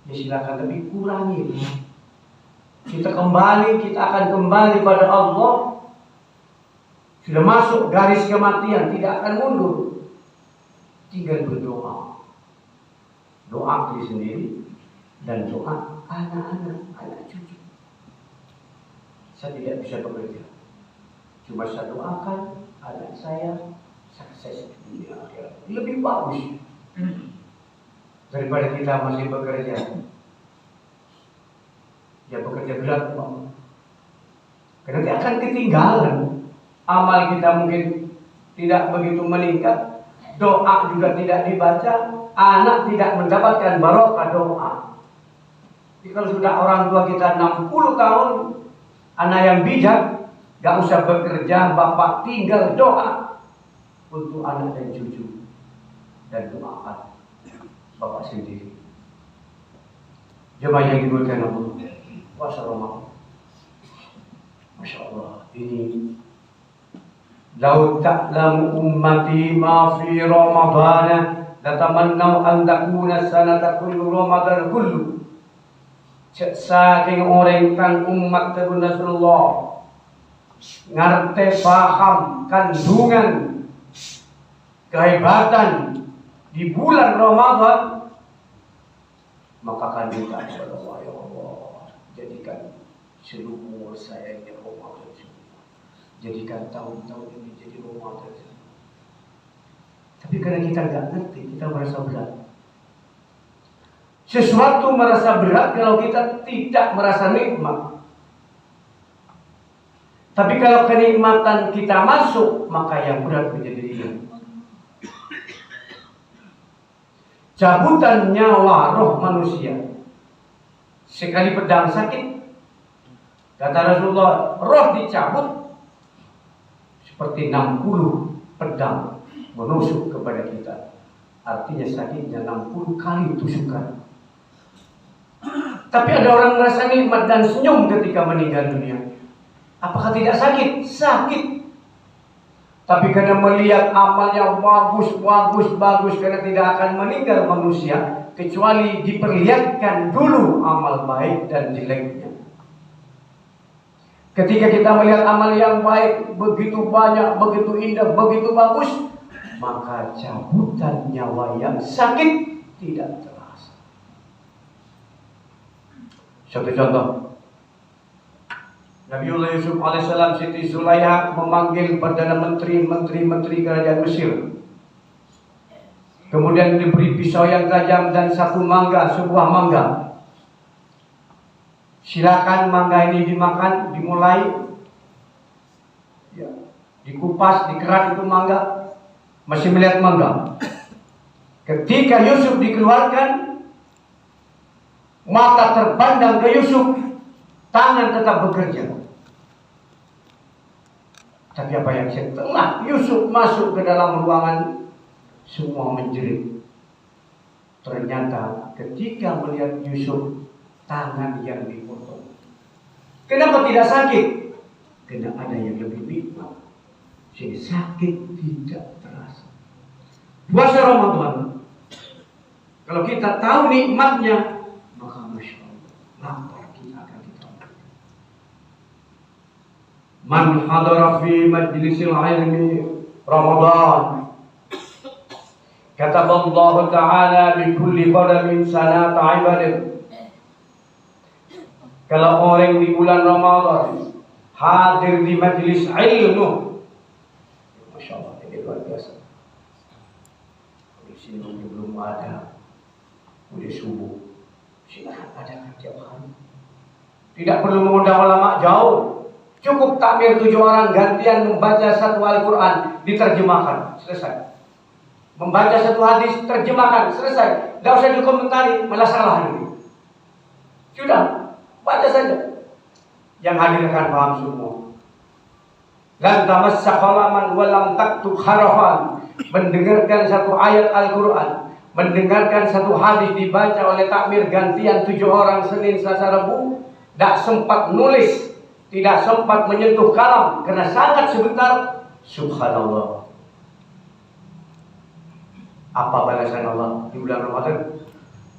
Ya silakan, tapi kurangi. Kita akan kembali pada Allah. Sudah masuk garis kematian, tidak akan mundur. Tinggal berdoa. Doa diri sendiri dan doa anak-anak, anak cucu. Saya tidak bisa bekerja. Cuma saya doakan anak saya sukses di dunia akhirat. Lebih bagus daripada kita masih bekerja. Ya bekerja berat, Pak. Karena dia akan ketinggalan. Amal kita mungkin tidak begitu meningkat, doa juga tidak dibaca, anak tidak mendapatkan barokah doa. Jadi kalau sudah orang tua kita 60 tahun, anak yang bijak, gak usah bekerja, bapak tinggal doa untuk anak dan cucu, dan doakan bapak sendiri. Jemaah yang dimuliakan Allah, wassalamualaikum. Masya Allah, ini lau ta'lamu ummati ma fi ramadana latamannau an takuna sanata kullu ramadan kullu. Saking orang kang umat Rasulullah ngerti paham kandungan kehebatan di bulan Ramadan, maka akan minta kepada Allah, ya Allah, jadikan seluruh umur saya ini Ramadan semua. Jadikan tahun-tahun ini jadi Ramadan semua. Tapi karena kita nggak ngerti, kita merasa berat. Sesuatu merasa berat kalau kita tidak merasa nikmat. Tapi kalau kenikmatan kita masuk, maka yang berat menjadi ringan. Cabutan nyawa roh manusia, sekali pedang sakit, kata Rasulullah, roh dicabut seperti 60 pedang menusuk kepada kita. Artinya sakitnya 60 kali tusukan. Tapi ada orang merasa nikmat dan senyum ketika meninggal dunia. Apakah tidak sakit? Sakit. Tapi karena melihat amalnya bagus, karena tidak akan meninggal manusia kecuali diperlihatkan dulu amal baik dan jeleknya. Ketika kita melihat amal yang baik begitu banyak, begitu indah, begitu bagus, maka cabutan nyawa yang sakit tidak terasa. Satu contoh, Nabiullah Yusuf alaihissalam, Siti Zulaikha memanggil Perdana Menteri Kerajaan Mesir. Kemudian diberi pisau yang tajam dan sebuah mangga. Silakan mangga ini dimakan, dimulai. Ya, dikupas, dikerat itu mangga. Masih melihat mangga. Ketika Yusuf dikeluarkan, mata terpandang ke Yusuf, tangan tetap bekerja. Tapi apa yang setelah Yusuf masuk ke dalam ruangan, semua menjerit. Ternyata ketika melihat Yusuf, tangan yang dipotong. Kenapa tidak sakit? Karena ada yang lebih nikmat, sehingga sakit tidak terasa. Puasa Ramadan, kalau kita tahu nikmatnya, maka Masya Allah, lapar kita akan ditolak. Man hadara fi majlisil ilmi Ramadan, kata Allah Ta'ala bi kulli qadamin sanata ibadah. Kalau orang di bulan Ramadan hadir di majlis ilmu, Masya Allah, ini luar biasa. Di sini belum ada, udah subuh, silakan adakan tiap hari. Tidak perlu mengundang ulama jauh. Cukup takmir 7 orang gantian membaca satu Al-Quran, diterjemahkan, selesai. Membaca satu hadis, terjemahkan, selesai. Tidak usah dikomentari, malah salah ini. Sudah, baca saja. Yang hadir akan paham semua. Lan tamassak halaman walam taktub harafan. Mendengarkan satu ayat Al-Quran, mendengarkan satu hadis dibaca oleh takmir gantian 7 orang Senin, Selasa, Rabu, tidak sempat nulis, tidak sempat menyentuh kalam karena sangat sebentar. Subhanallah. Apa balasan Allah di bulan Ramadan?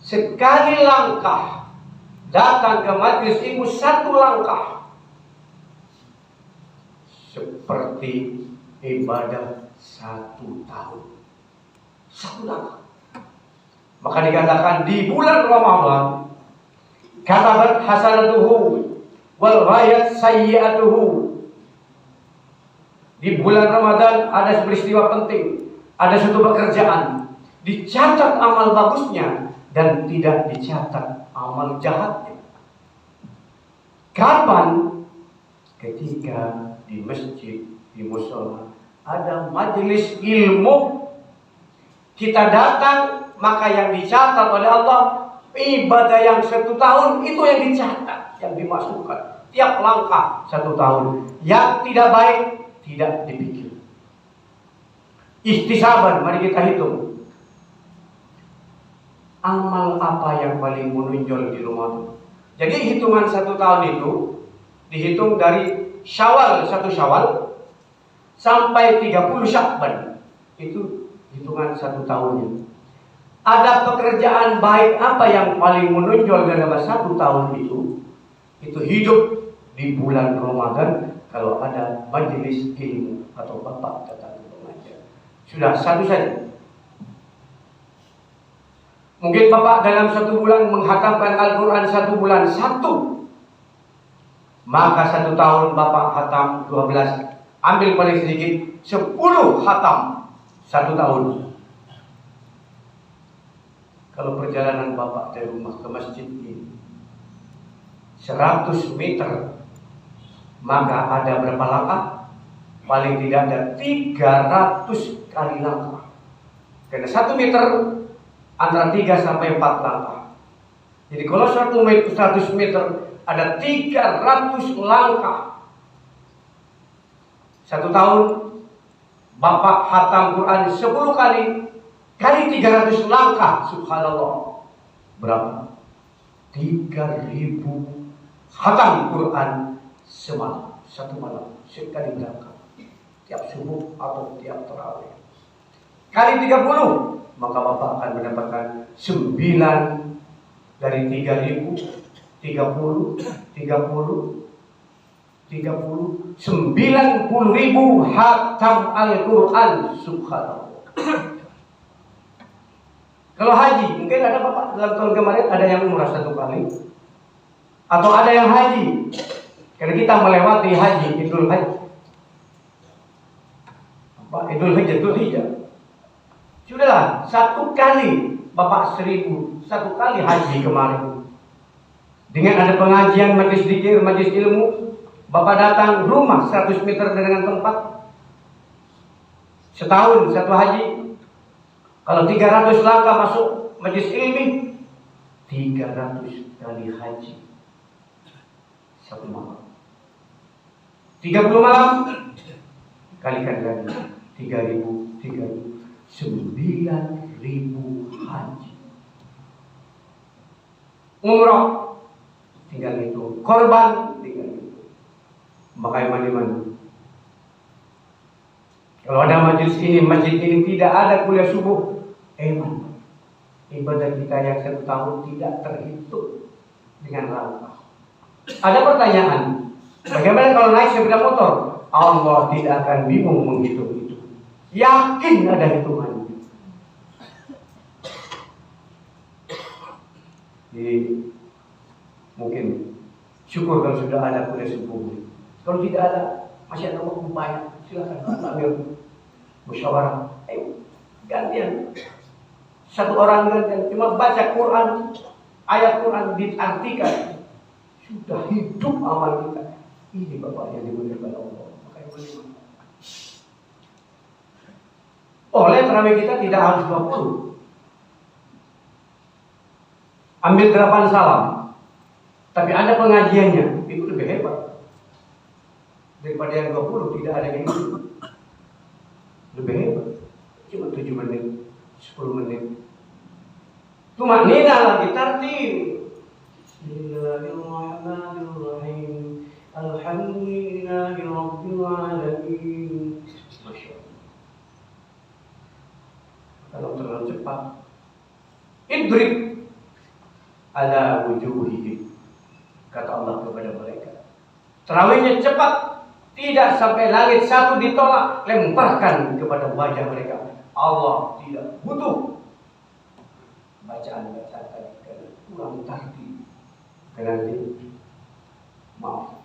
sekali langkah datang ke majelis ilmu, satu langkah seperti ibadah 1 tahun. 1 langkah. Maka dikatakan di bulan Ramadan, katabat hasanatuhu wal ghayat sayyi'atuhu. Di bulan Ramadan ada peristiwa penting, ada suatu pekerjaan, dicatat amal bagusnya dan tidak dicatat amal jahatnya. Kapan? Ketika di masjid, di mushola ada majelis ilmu, kita datang, maka yang dicatat oleh Allah ibadah yang 1 tahun itu yang dicatat, yang dimasukkan tiap langkah 1 tahun. Yang tidak baik tidak dipikir. Ihtisaban, mari kita hitung. Amal apa yang paling menonjol di Ramadan? Jadi hitungan 1 tahun itu dihitung dari Syawal, 1 Syawal sampai 30 Sya'ban. Itu hitungan 1 tahunnya. Ada pekerjaan baik apa yang paling menonjol dalam 1 tahun itu? Itu hidup di bulan Ramadan kalau ada majelis ilmu atau bapak datang ke pengajian. Sudah, satu saja. Mungkin bapak dalam 1 bulan menghatamkan Al-Quran 1 bulan 1. Maka 1 tahun bapak hatam 12. Ambil paling sedikit 10 hatam 1 tahun. Kalau perjalanan bapak dari rumah ke masjid ini 100 meter, maka ada berapa langkah? Paling tidak ada 300 kali langkah. Karena 1 meter antara 3 sampai 4 langkah. Jadi kalau 100 meter ada 300 langkah. 1 tahun bapak hatam Quran 10 kali 300 langkah, subhanallah. Berapa? 3.000 hatam Quran semalam, 1 malam, sekali berangkat, tiap subuh atau tiap tarawih. Kali 30, maka bapak akan mendapatkan 9 dari 3.000, 30, 90.000 hatam Al-Quran, subhanallah. Kalau haji, mungkin ada bapak dalam tahun kemarin ada yang umrah 1 kali, atau ada yang haji. Karena kita melewati haji, Idul Haji, Idul Hijjah. Sudahlah, 1 kali bapak 1.000, 1 kali haji kemarin. Dengan ada pengajian, majlis zikir, majlis ilmu, bapak datang rumah 100 meter dengan tempat. Setahun 1 haji. Kalau 300 langkah masuk majlis ilmi, 300 kali haji 1 malam. 30 malam kalikan lagi 3.000, 9.000 haji. Umrah tinggal itu, korban tinggal itu. Makanya mandi-mandi. Kalau ada majelis ini, masjid ini tidak ada kuliah subuh, ibadah kita yang 1 tahun tidak terhitung dengan langkah. Ada pertanyaan, bagaimana kalau naik sepeda motor? Allah tidak akan bingung menghitung itu. Yakin ada hitungannya. Jadi mungkin syukur kalau sudah ada kuliah subuh. Kalau tidak ada, masih ada waktu banyak. Silakan ambil musyawarah. Gantian. 1 orang gantian. Cuma baca Quran, ayat Quran diartikan. Sudah hidup amal kita. Ini bapak yang dimuliakan Allah. Makanya oleh tarawih kita tidak harus 20. Ambil 8 salam. Tapi ada pengajiannya, itu lebih hebat. Daripada yang 20 tidak ada yang itu. Lebih hebat. Cuma 7 menit, 10 menit. Cuma nina lagi tartil. Bismillahirrahmanirrahim. Alhamdulillahirabbil alamin. Masya Allah. Kalau terlalu cepat, idrib ala wujuhihim. Kata Allah kepada mereka, tarawihnya cepat, tidak sampai langit satu ditolak, lemparkan kepada wajah mereka. Allah tidak butuh bacaan-bacaan tadi karena kurang tarti. Karena ini, maaf,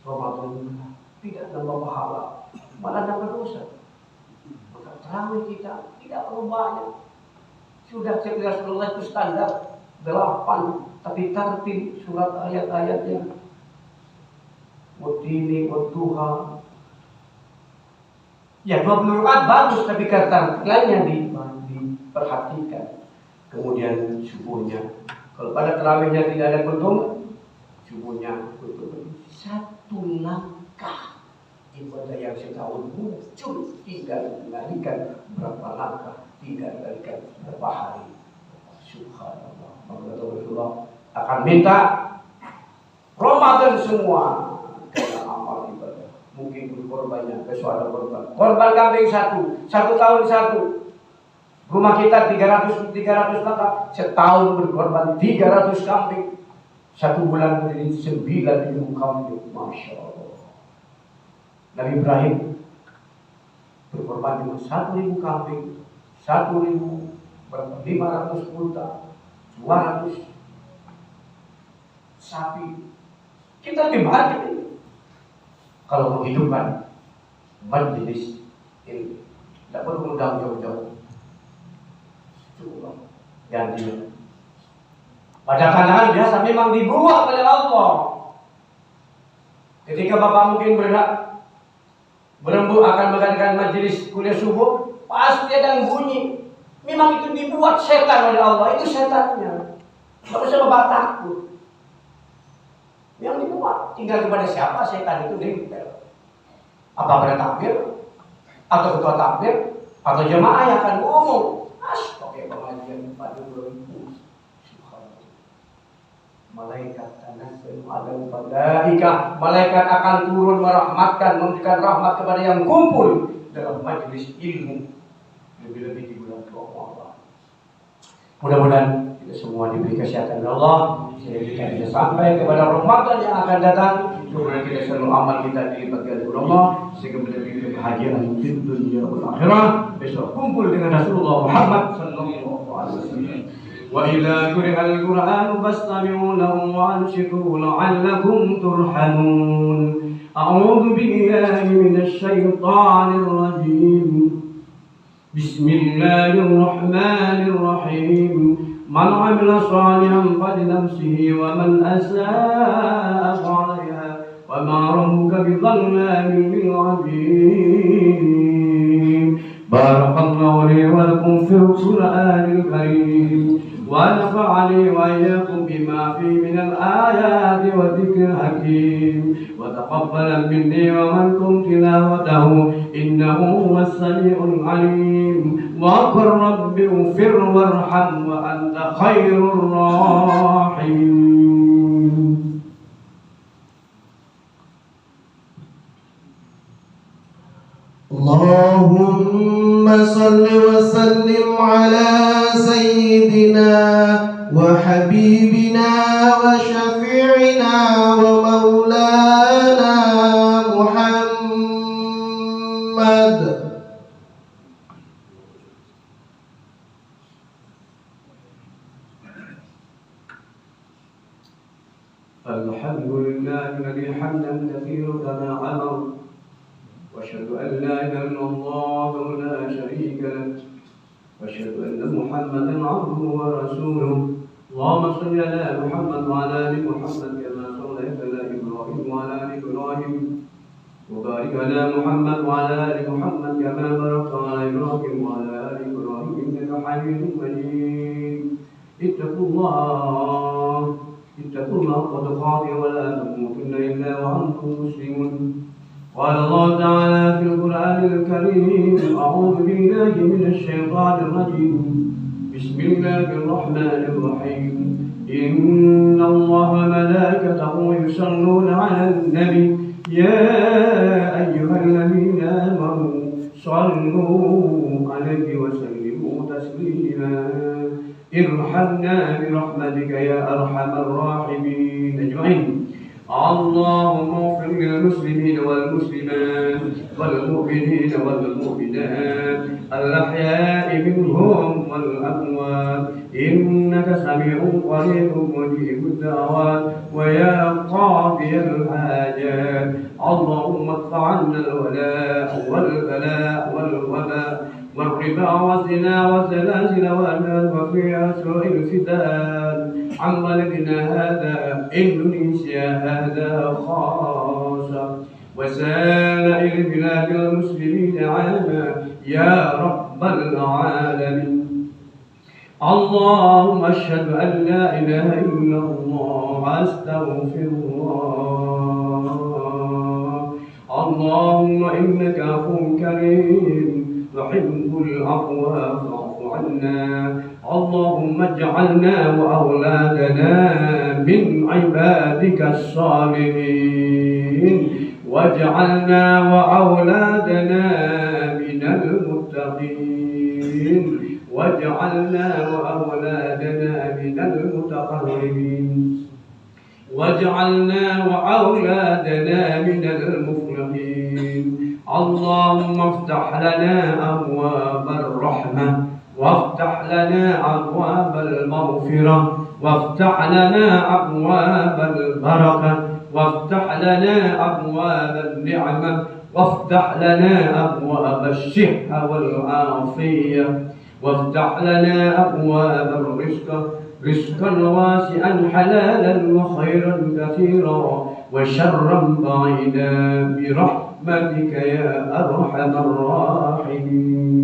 Ramadan tidak nambah pahala, malah nambah dosa. Maka tarawih kita tidak perlu banyak. Sudah cek Rasulullah itu standar 8, tapi tartil surat ayat-ayatnya. Wadini wadduha. Ya 20 rakaat bagus, tapi tartilannya diperhatikan. Kemudian subuhnya, kalau pada tarawihnya tidak ada kuntum, subuhnya kuntum. Satu langkah ibadah yang setahun muncul, tinggal mengalikan berapa langkah, tinggal mengalikan berapa hari. Subhanallah. Maka Rasulullah akan minta Ramadan semua karena amal ibadah. Mungkin korbannya besok ada korban. Korban kambing satu tahun satu. Rumah kita 300 maka setahun berkorban 300 kambing. Satu bulan menjadi 9.000 kambing. Masya Allah. Nabi Ibrahim berkorban cuma 1.000 kambing, 500 unta, 200 sapi. Kita lebih bahagia ini kalau menghidupkan majelis ini. Tidak perlu undang jauh-jauh. Coba ganti. Pada pandangan biasa memang dibuat oleh Allah. Ketika Bapak mungkin berembuk akan mengadakan majelis kuliah subuh, pasti ada yang bunyi. Memang itu dibuat setan oleh Allah, itu setannya. Tidak usah Bapak takut. Yang dibuat tinggal kepada siapa setan itu nempel. Apa pada takbir atau ketua takbir atau jemaah yang akan ngomong. Pakai pengajian pada 2000. Malaikat tanazzalu 'alal malaikah. Malaikat akan turun merahmatkan, memberikan rahmat kepada yang kumpul dalam majelis ilmu. Lebih-lebih di bulan Ramadan. Mudah-mudahan kita semua diberi kesehatan oleh Allah sehingga kita bisa sampai kepada Ramadan yang akan datang. Mudah-mudahan kita selalu amal kita dilipat ganti oleh Allah sehingga menjadi kebahagiaan di dunia dan akhirat. Besok kumpul dengan Rasulullah Muhammad sallallahu alaihi wasallam. وإذا قرئ القرآن فاستمعوا له وأنصتوا لعلكم ترحمون. أعوذ بالله من الشيطان الرجيم. بسم الله الرحمن الرحيم. من عمل صالحا فلنفسه ومن أساء فعليها وما ربك بظلام للعبيد. بارك الله لي ولكم في القرآن الكريم ونفعني وإياكم بما فيه من الآيات والذكر الحكيم وتقبل مني ومنكم تلاوته إنه هو السميع العليم وقل رب اغفر وارحم وأنت خير الراحمين. اللهم صل وسلم على سيدنا وحبيبنا وشفيعنا ومولانا محمد. الحمد لله الذي حمدا كثيرا كما أمر وأشهد أن لا إله إلا الله لا شريك له وأشهد أن محمدا عبده ورسوله. اللهم صل على محمد وعلى آل محمد كما صليت على إبراهيم وعلى آل إبراهيم وبارك على محمد وعلى آل محمد كما باركت على إبراهيم وعلى آل إبراهيم إنك حميد مجيد. اتقوا الله حق تقاته ولا تموتن إلا وأنتم مسلمون. قال الله تعالى في القرآن الكريم أعوذ بالله من الشيطان الرجيم بسم الله الرحمن الرحيم إن الله وملائكته يصلون على النبي يا أيها الذين آمنوا صلوا عليه وسلموا تسليما. ارحمنا برحمتك يا أرحم الراحمين أجمعين. اللهم اغفر للمسلمين والمسلمات والمؤمنين والمؤمنات الأحياء منهم والأموات إنك سميع قريب مجيب الدعوات ويا قاضي الحاجات. اللهم ادفع عنا الولاء والبلاء والوباء والربا والزنا والزلازل والنار وفي سوء الفتن عن بلدنا هذا إندونيسيا هذا خاصة وسائر بلاد المسلمين عاما يا رب العالمين. اللهم اشهد أن لا إله إلا الله أستغفر الله. اللهم إنك عفو كريم تحب العفو فاعف عنا. اللهم اجعلنا وأولادنا من عبادك الصالحين واجعلنا وأولادنا من المتقين واجعلنا وأولادنا من المتقربين واجعلنا وأولادنا من المفلحين. اللهم افتح لنا أبواب الرحمة وافتح لنا أبواب المغفرة وافتح لنا أبواب البركة وافتح لنا أبواب النعمة وافتح لنا أبواب الصحة والعافية وافتح لنا أبواب الرزق رزقا واسعا حلالا وخيرا كثيرا وشرا بعيدا برحمتك يا أرحم الراحمين.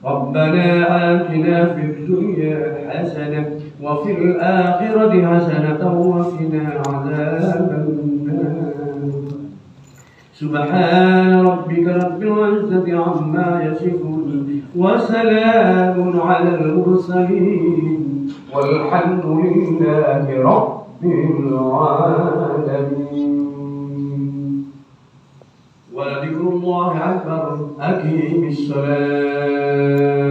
ربنا آتنا في الدنيا حسنة وفي الآخرة حسنة وقنا عذاب النار. سبحان ربك رب العزة عما يصفون وسلام على المرسلين والحمد لله رب العالمين. ولذكر الله أكبر. أقم الصلاة.